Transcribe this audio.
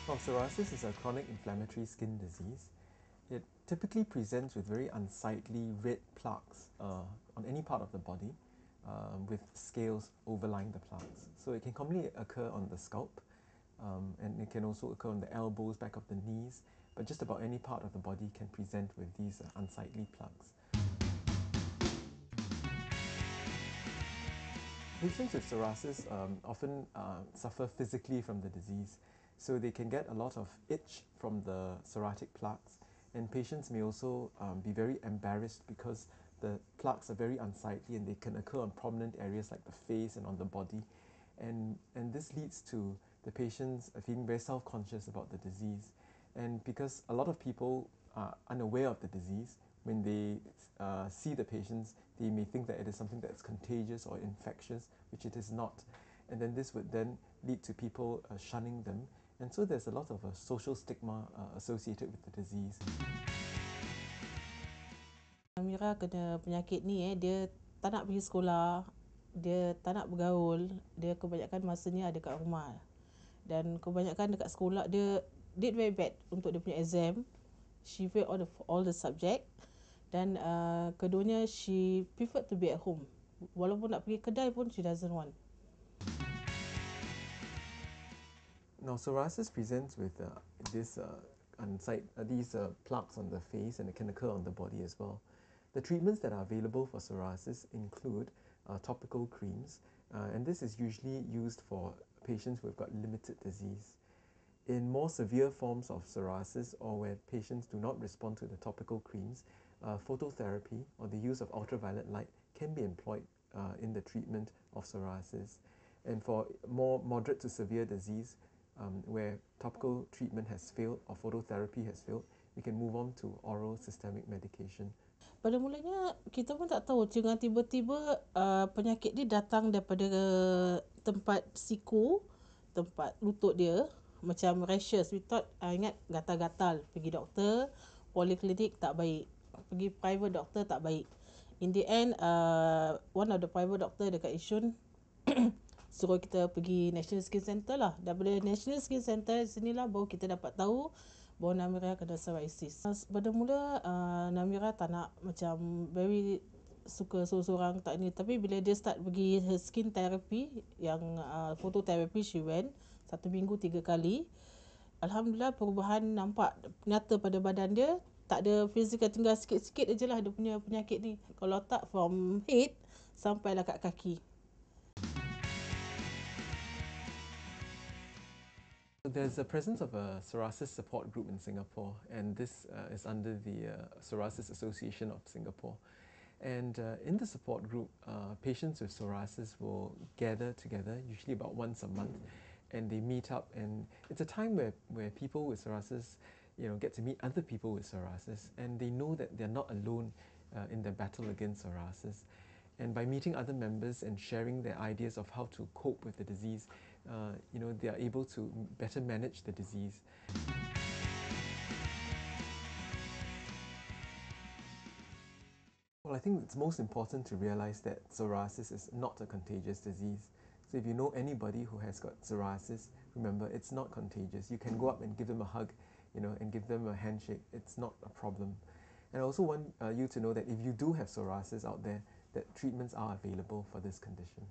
Well, psoriasis is a chronic inflammatory skin disease. It typically presents with very unsightly red plaques on any part of the body with scales overlying the plaques. So it can commonly occur on the scalp and it can also occur on the elbows, back of the knees, but just about any part of the body can present with these unsightly plaques. Patients with psoriasis often suffer physically from the disease, so they can get a lot of itch from the psoriatic plaques, and patients may also be very embarrassed because the plaques are very unsightly and they can occur on prominent areas like the face and on the body, and this leads to the patients feeling very self-conscious about the disease. And because a lot of people are unaware of the disease, when they see the patients, they may think that it is something that's contagious or infectious, which it is not. And then this would then lead to people shunning them. And so there's a lot of social stigma associated with the disease. Amira kena penyakit ni dia tak nak pergi sekolah, dia tak nak bergaul, dia kebanyakan masanya ada kat rumah. Dan kebanyakan dekat sekolah dia did very bad untuk dia punya exam. She failed all the subject. Dan keduanya she preferred to be at home. Walaupun nak pergi kedai pun she doesn't want. Now, psoriasis presents with these plaques on the face, and it can occur on the body as well. The treatments that are available for psoriasis include topical creams, and this is usually used for patients who have got limited disease. In more severe forms of psoriasis, or where patients do not respond to the topical creams, phototherapy or the use of ultraviolet light can be employed in the treatment of psoriasis. And for more moderate to severe disease, where topical treatment has failed or phototherapy has failed, we can move on to oral systemic medication. Pada mulanya kita pun tak tahu dengan tiba-tiba penyakit dia datang daripada tempat siku, tempat lutut dia, macam rashes. We thought ingat gatal-gatal, pergi doktor, poliklinik tak baik, pergi private doctor tak baik. In the end one of the private doctor dekat Yishun suruh kita pergi National Skin Center lah. Daripada National Skin Center sinilah baru kita dapat tahu bahawa Namira kena psoriasis. Pada mula Namira tak nak, macam very suka sorang-sorang tak ni, tapi bila dia start pergi her skin therapy, yang phototherapy, she went 1 minggu 3 kali. Alhamdulillah perubahan nampak nyata pada badan dia. Tak ada physical, tinggal sikit-sikit je lah dia punya penyakit ni. Kalau tak from head sampailah kat kaki. There's a presence of a psoriasis support group in Singapore, and this is under the Psoriasis Association of Singapore. And in the support group, patients with psoriasis will gather together, usually about once a month, and they meet up. And it's a time where people with psoriasis, get to meet other people with psoriasis, and they know that they're not alone in their battle against psoriasis. And by meeting other members and sharing their ideas of how to cope with the disease, they are able to better manage the disease. Well, I think it's most important to realize that psoriasis is not a contagious disease. So if you know anybody who has got psoriasis, remember, it's not contagious. You can go up and give them a hug, and give them a handshake. It's not a problem. And I also want you to know that if you do have psoriasis out there, that treatments are available for this condition.